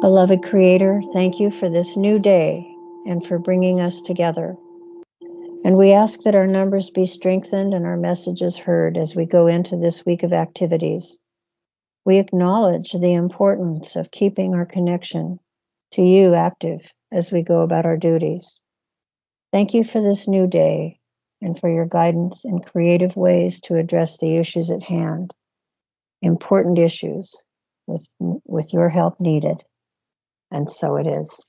Beloved Creator, thank you for this new day and for bringing us together. And we ask that our numbers be strengthened and our messages heard as we go into this week of activities. We acknowledge the importance of keeping our connection to you active as we go about our duties. Thank you for this new day and for your guidance in creative ways to address the issues at hand, important issues with your help needed. And so it is.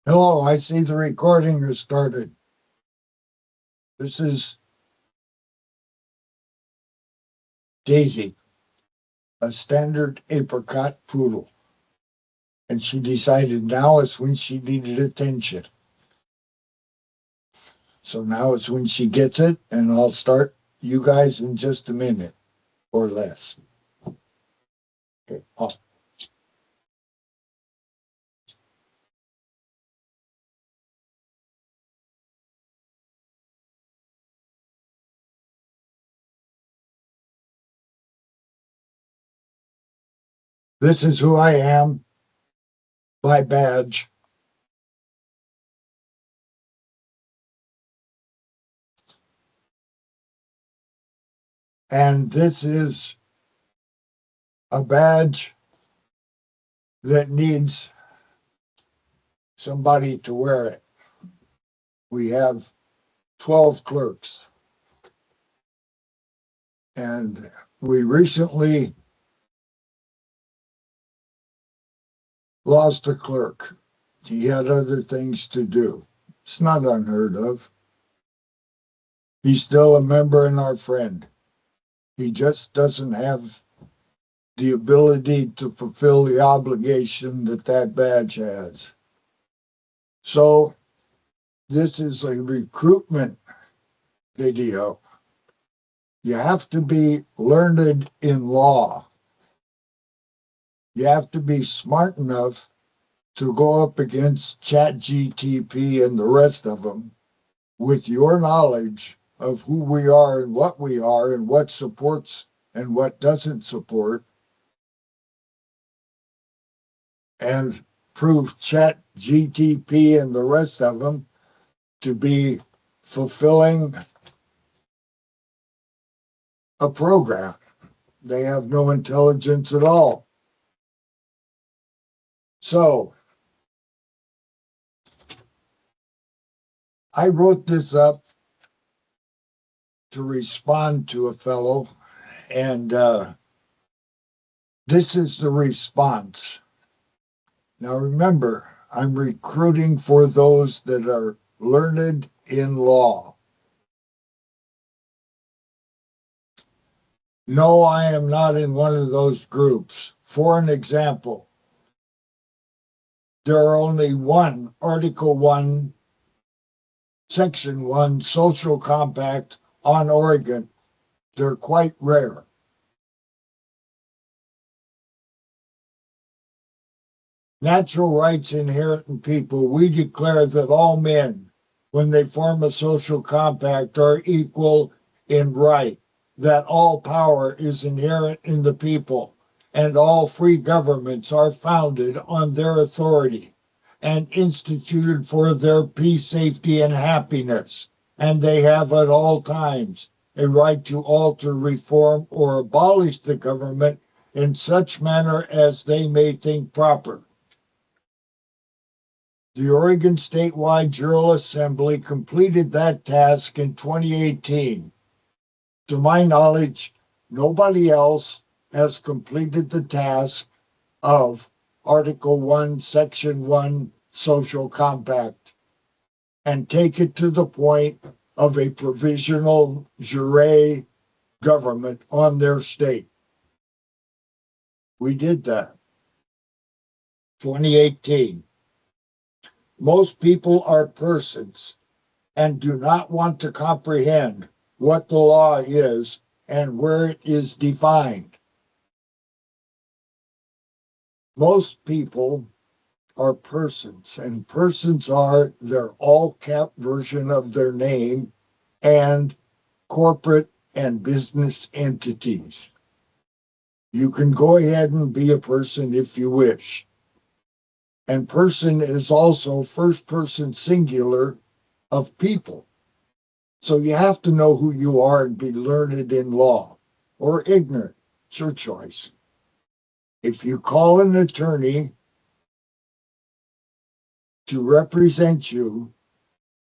Hello, I see the recording has started. This is Daisy, a standard apricot poodle. And she decided now is when she needed attention. So now is when she gets it, and I'll start you guys in just a minute or less. Okay, off. This is who I am by badge. And this is a badge that needs somebody to wear it. We have 12 clerks. And we recently lost a clerk. He had other things to do. It's not unheard of. He's still a member and our friend. He just doesn't have the ability to fulfill the obligation that that badge has. So this is a recruitment video. You have to be learned in law. You have to be smart enough to go up against ChatGTP and the rest of them with your knowledge of who we are and what supports and what doesn't support, and prove ChatGTP and the rest of them to be fulfilling a program. They have no intelligence at all. So I wrote this up to respond to a fellow, and this is the response. Now remember, I'm recruiting for those that are learned in law. No, I am not in one of those groups. For an example, there are only one Article 1, Section 1 social compact on Oregon. They're quite rare. Natural rights inherent in people, we declare that all men, when they form a social compact, are equal in right, that all power is inherent in the people, and all free governments are founded on their authority and instituted for their peace, safety, and happiness, and they have at all times a right to alter, reform, or abolish the government in such manner as they may think proper. The Oregon Statewide Jural Assembly completed that task in 2018. To my knowledge, nobody else has completed the task of Article 1, Section 1 social compact and take it to the point of a provisional jure government on their state. We did that. 2018. Most people are persons and do not want to comprehend what the law is and where it is defined. Most people are persons, and persons are their all-cap version of their name and corporate and business entities. You can go ahead and be a person if you wish. And person is also first person singular of people. So you have to know who you are and be learned in law or ignorant. It's your choice. If you call an attorney to represent you,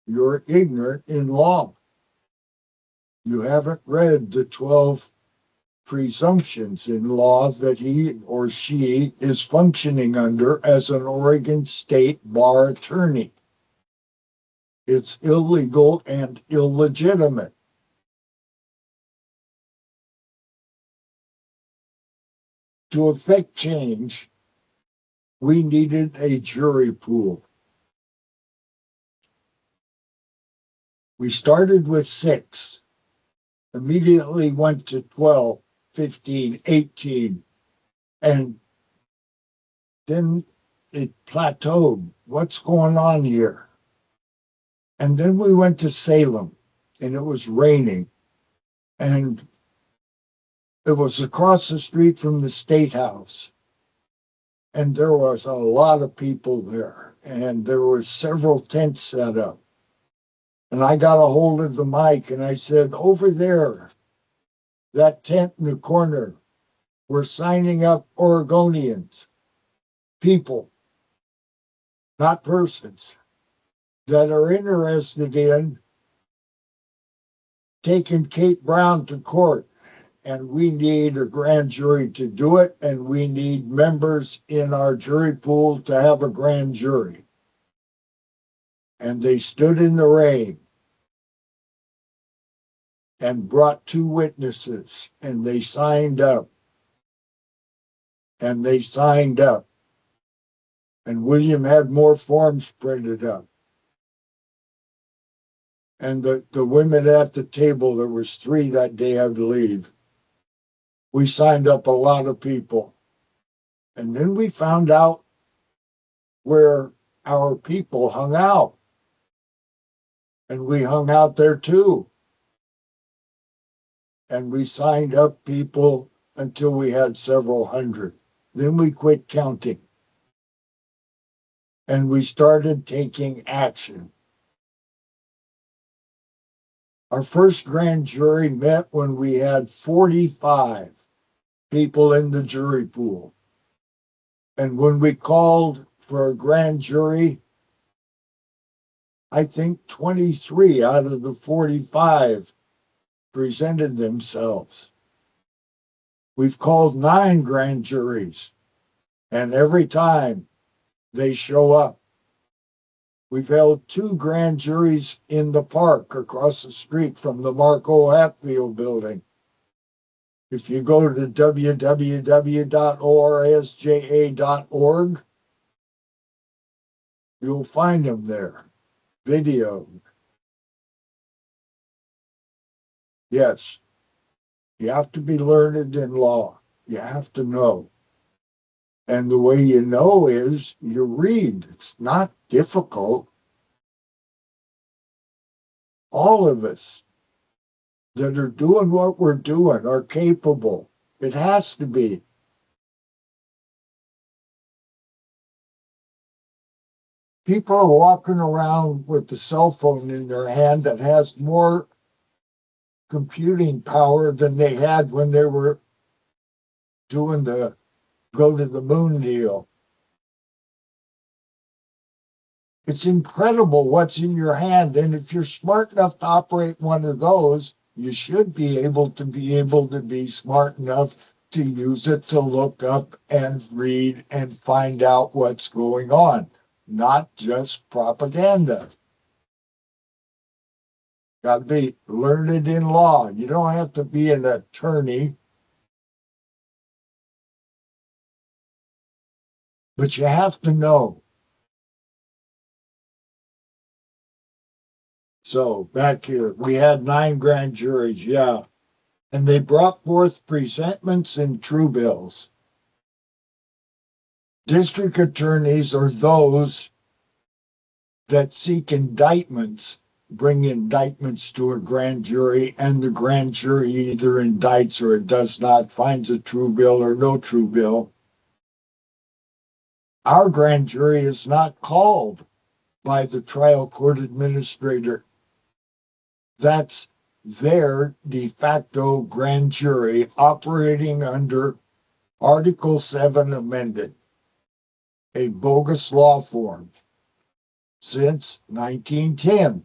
you're ignorant in law. You haven't read the 12 presumptions in law that he or she is functioning under as an Oregon State bar attorney. It's illegal and illegitimate. To effect change, we needed a jury pool. We started with 6, immediately went to 12, 15, 18, and then it plateaued. What's going on here? And then we went to Salem, and it was raining, and it was across the street from the State House. And there was a lot of people there, and there were several tents set up. And I got a hold of the mic, and I said, over there, that tent in the corner, we're signing up Oregonians, people, not persons, that are interested in taking Kate Brown to court. And we need a grand jury to do it, and we need members in our jury pool to have a grand jury. And they stood in the rain and brought 2 witnesses, and they signed up. And they signed up. And William had more forms printed up. And the women at the table, there was 3 that day, I believe. We signed up a lot of people. And then we found out where our people hung out. And we hung out there too. And we signed up people until we had several hundred. Then we quit counting. And we started taking action. Our first grand jury met when we had 45 people in the jury pool. And when we called for a grand jury, I think 23 out of the 45 presented themselves. We've called 9 grand juries, and every time they show up. We've held 2 grand juries in the park across the street from the Marco Hatfield building. If you go to www.orsja.org, you'll find them there. Video. Yes, you have to be learned in law. You have to know. And the way you know is you read. It's not difficult. All of us that are doing what we're doing are capable. It has to be. People are walking around with the cell phone in their hand that has more computing power than they had when they were doing the go to the moon deal. It's incredible what's in your hand. And if you're smart enough to operate one of those, you should be able to be smart enough to use it to look up and read and find out what's going on, not just propaganda. Got to be learned in law. You don't have to be an attorney, but you have to know. So back here, we had 9 grand juries, yeah. And they brought forth presentments and true bills. District attorneys are those that seek indictments, bring indictments to a grand jury, and the grand jury either indicts or it does not, finds a true bill or no true bill. Our grand jury is not called by the trial court administrator. That's their de facto grand jury operating under Article 7 amended, a bogus law form since 1910.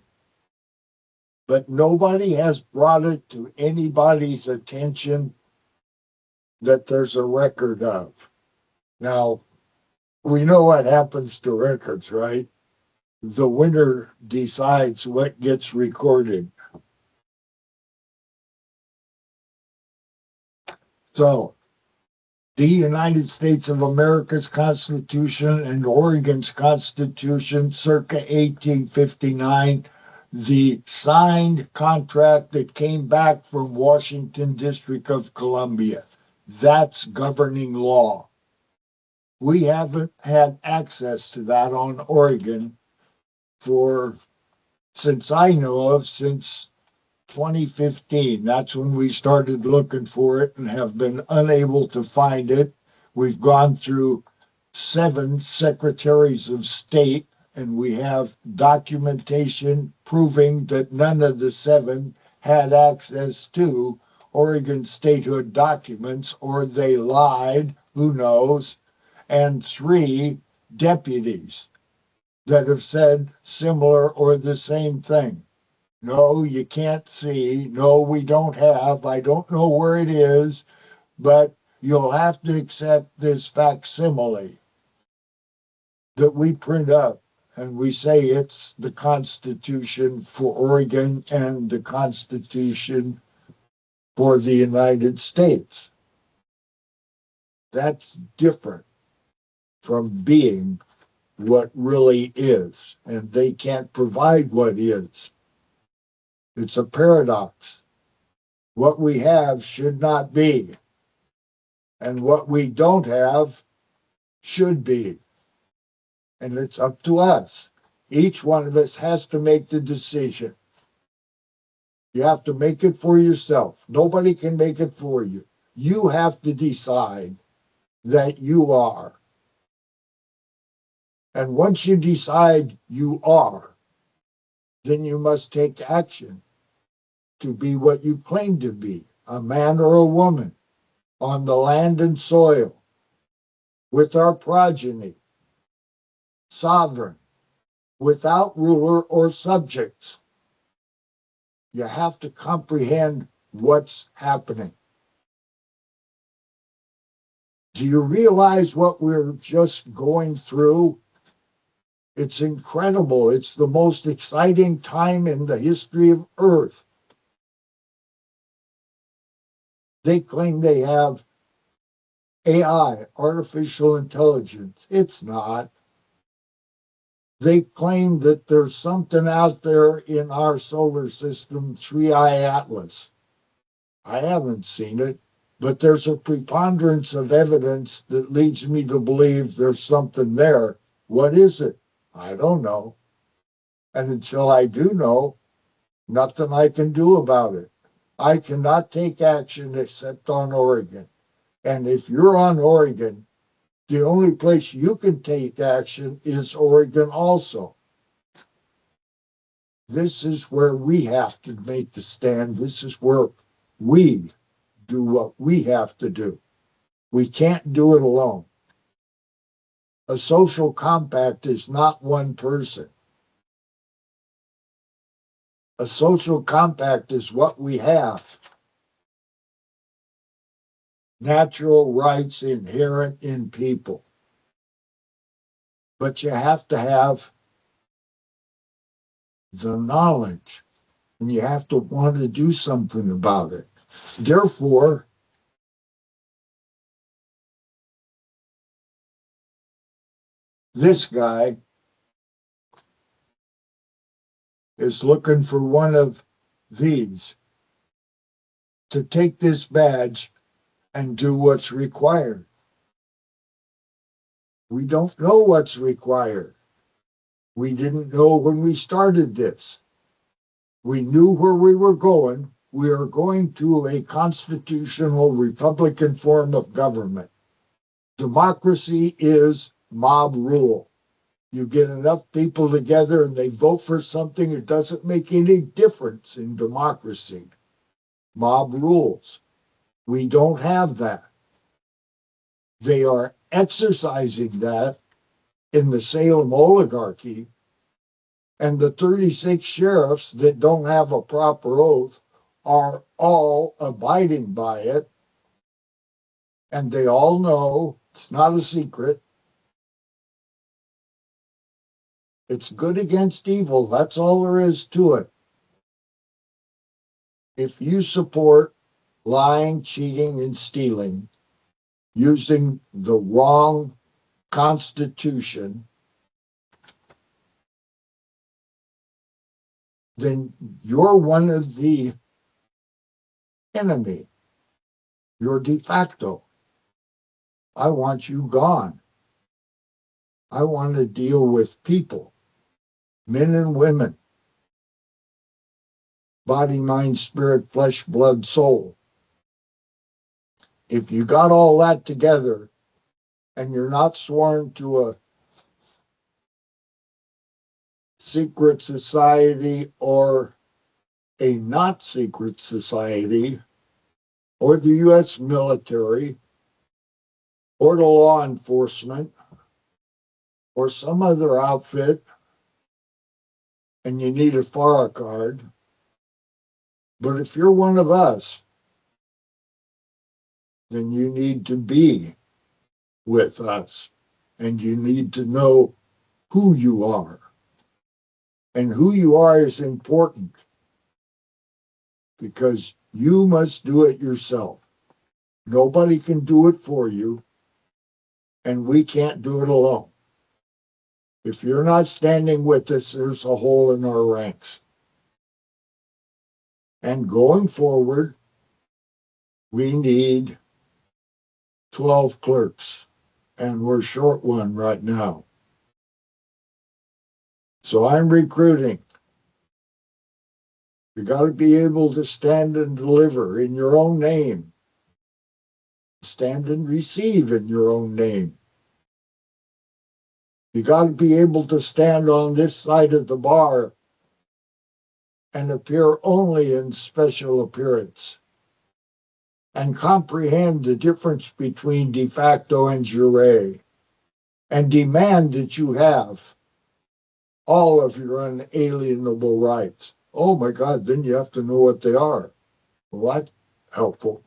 But nobody has brought it to anybody's attention that there's a record of. Now, we know what happens to records, right? The winner decides what gets recorded. So, the United States of America's Constitution and Oregon's Constitution, circa 1859, the signed contract that came back from Washington District of Columbia. That's governing law. We haven't had access to that on Oregon since I know of, since 2015. That's when we started looking for it and have been unable to find it. We've gone through 7 secretaries of state, and we have documentation proving that none of the 7 had access to Oregon statehood documents, or they lied, who knows, and 3 deputies that have said similar or the same thing. No, you can't see. No, we don't have. I don't know where it is, but you'll have to accept this facsimile that we print up, and we say it's the Constitution for Oregon and the Constitution for the United States. That's different from being what really is, and they can't provide what is. It's a paradox. What we have should not be, and what we don't have should be. And it's up to us. Each one of us has to make the decision. You have to make it for yourself. Nobody can make it for you. You have to decide that you are. And once you decide you are, then you must take action to be what you claim to be, a man or a woman, on the land and soil, with our progeny, sovereign, without ruler or subjects. You have to comprehend what's happening. Do you realize what we're just going through? It's incredible. It's the most exciting time in the history of Earth. They claim they have AI, artificial intelligence. It's not. They claim that there's something out there in our solar system, 3I Atlas. I haven't seen it, but there's a preponderance of evidence that leads me to believe there's something there. What is it? I don't know. And until I do know, nothing I can do about it. I cannot take action except on Oregon. And if you're on Oregon, the only place you can take action is Oregon also. This is where we have to make the stand. This is where we do what we have to do. We can't do it alone. A social compact is not one person. A social compact is what we have. Natural rights inherent in people. But you have to have the knowledge, and you have to want to do something about it. Therefore, this guy is looking for one of these to take this badge and do what's required. We don't know what's required. We didn't know when we started this. We knew where we were going. We are going to a constitutional Republican form of government. Democracy is mob rule. You get enough people together and they vote for something, it doesn't make any difference in democracy. Mob rules. We don't have that. They are exercising that in the Salem oligarchy, and the 36 sheriffs that don't have a proper oath are all abiding by it, and they all know it's not a secret. It's good against evil. That's all there is to it. If you support lying, cheating, and stealing using the wrong constitution, then you're one of the enemy. You're de facto. I want you gone. I want to deal with people, men and women, body, mind, spirit, flesh, blood, soul. If you got all that together and you're not sworn to a secret society or a not secret society or the U.S. military or the law enforcement or some other outfit, and you need a FARA card. But if you're one of us, then you need to be with us, and you need to know who you are. And who you are is important because you must do it yourself. Nobody can do it for you, and we can't do it alone. If you're not standing with us, there's a hole in our ranks. And going forward, we need 12 clerks, and we're short one right now. So I'm recruiting. You got to be able to stand and deliver in your own name. Stand and receive in your own name. You got to be able to stand on this side of the bar and appear only in special appearance and comprehend the difference between de facto and jure and demand that you have all of your unalienable rights. Oh my God, then you have to know what they are. Well, that's helpful.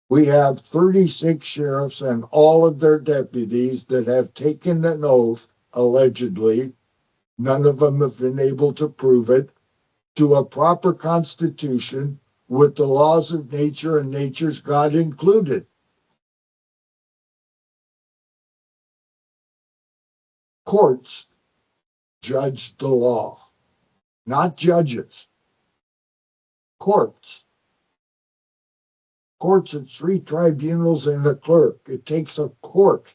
We have 36 sheriffs and all of their deputies that have taken an oath, allegedly. None of them have been able to prove it, to a proper constitution with the laws of nature and nature's God included. Courts judge the law, not judges. Courts. Courts are 3 tribunals and a clerk. It takes a court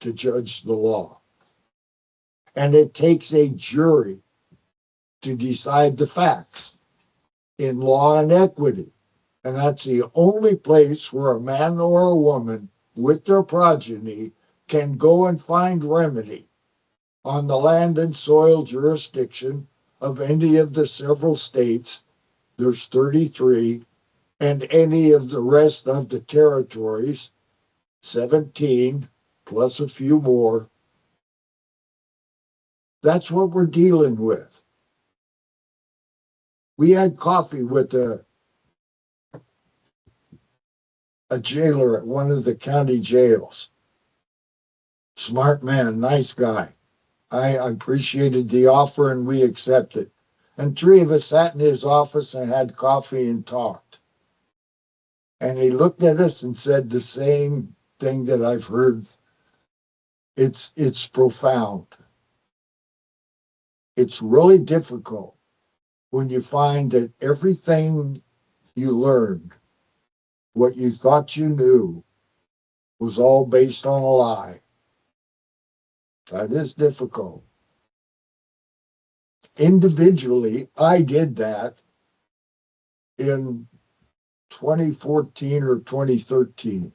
to judge the law. And it takes a jury to decide the facts in law and equity. And that's the only place where a man or a woman with their progeny can go and find remedy on the land and soil jurisdiction of any of the several states. There's 33, and any of the rest of the territories, 17, plus a few more. That's what we're dealing with. We had coffee with a jailer at one of the county jails. Smart man, nice guy. I appreciated the offer and we accepted. And 3 of us sat in his office and had coffee and talked. And he looked at us and said the same thing that I've heard. It's profound. It's really difficult when you find that everything you learned, what you thought you knew, was all based on a lie. That is difficult. Individually, I did that in 2014 or 2013.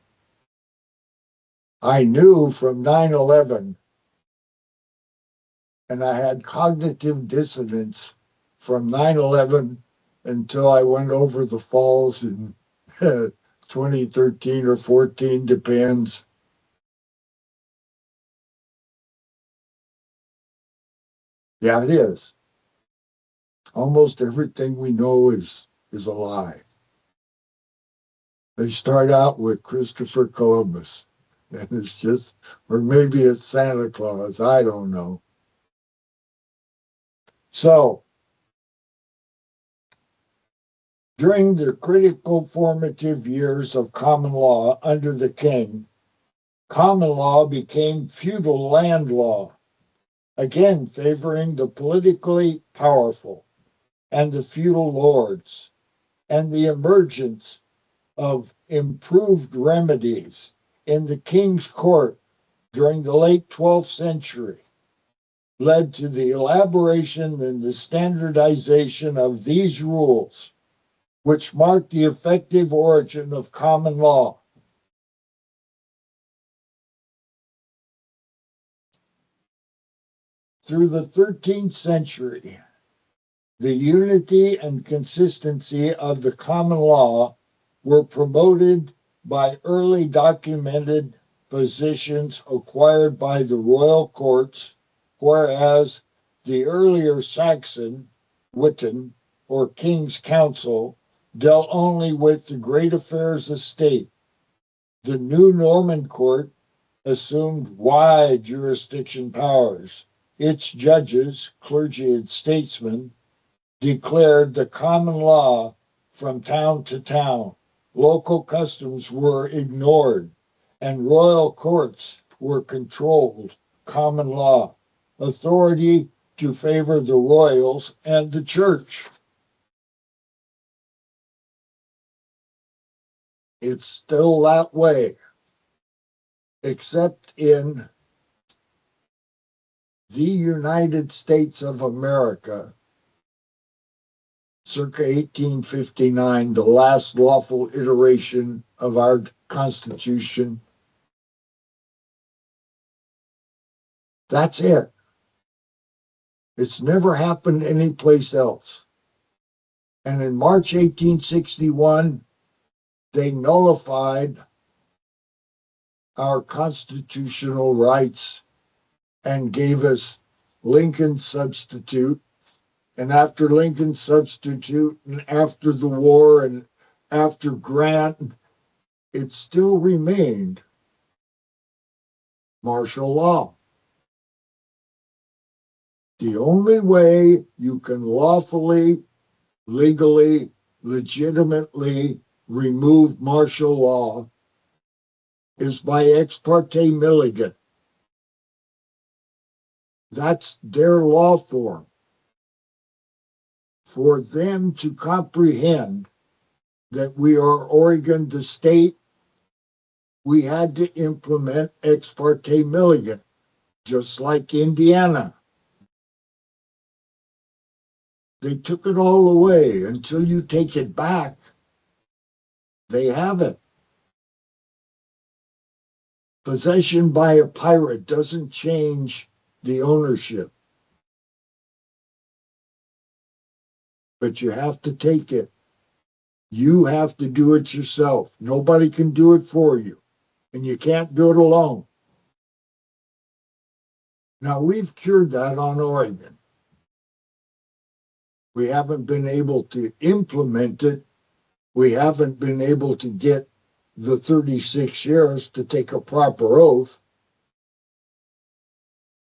I knew from 9/11, and I had cognitive dissonance from 9/11 until I went over the falls in 2013 or 14, depends. Yeah, it is. Almost everything we know is a lie. They start out with Christopher Columbus, and it's just, or maybe it's Santa Claus, I don't know. So, during the critical formative years of common law under the king, common law became feudal land law, again favoring the politically powerful and the feudal lords, and the emergence of improved remedies in the king's court during the late 12th century led to the elaboration and the standardization of these rules, which marked the effective origin of common law. Through the 13th century, the unity and consistency of the common law were promoted by early documented positions acquired by the royal courts, whereas the earlier Saxon, Witan, or King's Council dealt only with the great affairs of state. The new Norman court assumed wide jurisdiction powers. Its judges, clergy, and statesmen declared the common law from town to town. Local customs were ignored, and royal courts were controlled. Common law, authority to favor the royals and the church. It's still that way, except in the United States of America, circa 1859, the last lawful iteration of our Constitution. That's it. It's never happened anyplace else. And in March 1861, they nullified our constitutional rights and gave us Lincoln's substitute. And after Lincoln's substitute, and after the war, and after Grant, it still remained martial law. The only way you can lawfully, legally, legitimately remove martial law is by ex parte Milligan. That's their law form. For them to comprehend that we are Oregon the state, we had to implement ex parte Milligan, just like Indiana. They took it all away. Until you take it back, they have it. Possession by a pirate doesn't change the ownership. But you have to take it. You have to do it yourself. Nobody can do it for you. And you can't do it alone. Now, we've cured that on Oregon. We haven't been able to implement it. We haven't been able to get the 36 sheriffs to take a proper oath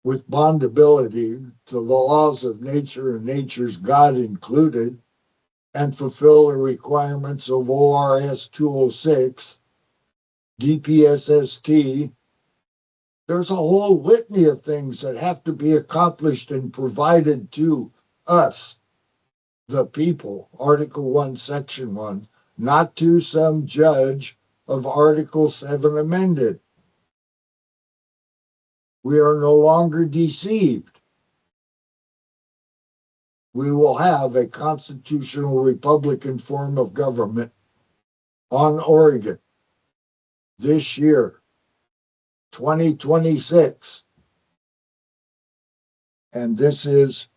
with bondability to the laws of nature and nature's God included, and fulfill the requirements of ORS 206, DPSST. There's a whole litany of things that have to be accomplished and provided to us, the people, Article 1, Section 1, not to some judge of Article 7 amended. We are no longer deceived. We will have a constitutional Republican form of government on Oregon this year, 2026. And this is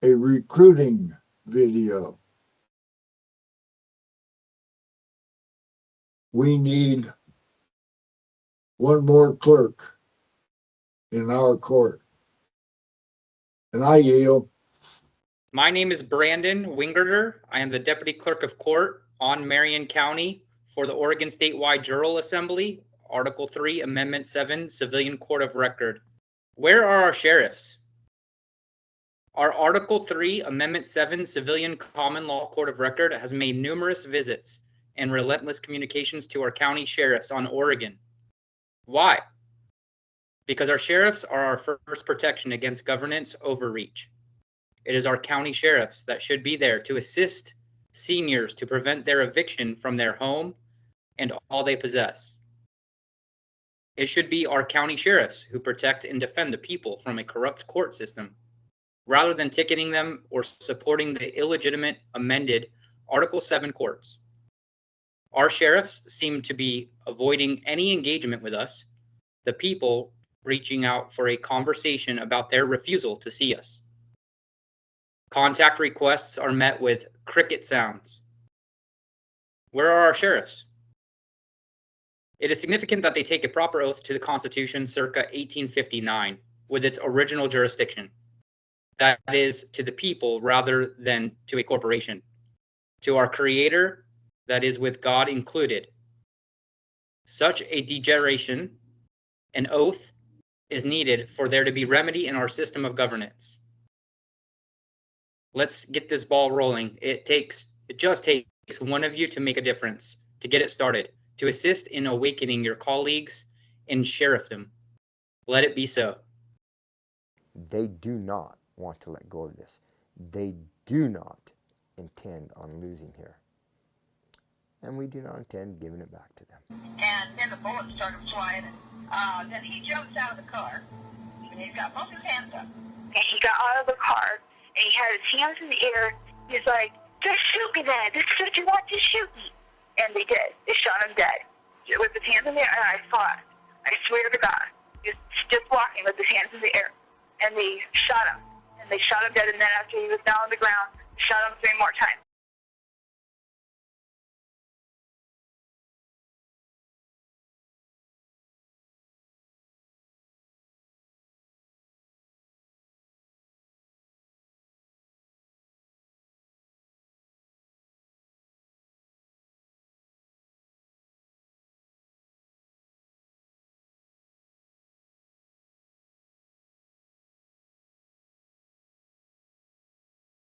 a recruiting video. We need one more clerk in our court. And I yield. My name is Brandon Wingerter. I am the Deputy Clerk of Court on Marion County for the Oregon Statewide Jural Assembly, Article 3, Amendment 7, Civilian Court of Record. Where are our sheriffs? Our Article 3, Amendment 7, Civilian Common Law Court of Record has made numerous visits and relentless communications to our county sheriffs on Oregon. Why? Because our sheriffs are our first protection against governance overreach. It is our county sheriffs that should be there to assist seniors to prevent their eviction from their home and all they possess. It should be our county sheriffs who protect and defend the people from a corrupt court system, rather than ticketing them or supporting the illegitimate amended Article 7 courts. Our sheriffs seem to be avoiding any engagement with us, the people reaching out for a conversation about their refusal to see us. Contact requests are met with cricket sounds. Where are our sheriffs? It is significant that they take a proper oath to the Constitution circa 1859 with its original jurisdiction. That is, to the people rather than to a corporation. To our Creator, that is, with God included. Such a degeneration, an oath, is needed for there to be remedy in our system of governance. Let's get this ball rolling. It just takes one of you to make a difference, to get it started, to assist in awakening your colleagues in sheriffdom. Let it be so. They do not want to let go of this. They do not intend on losing here. And we do not intend giving it back to them. And then the bullets started flying. Then he jumps out of the car. And he's got both his hands up. And he got out of the car, and he had his hands in the air. He's like, just shoot me then. This is what you want, just shoot me. And they did. They shot him dead. With his hands in the air, and I saw it. I swear to God. He was just walking with his hands in the air. And they shot him. And they shot him dead, and then after he was down on the ground, they shot him 3 more times.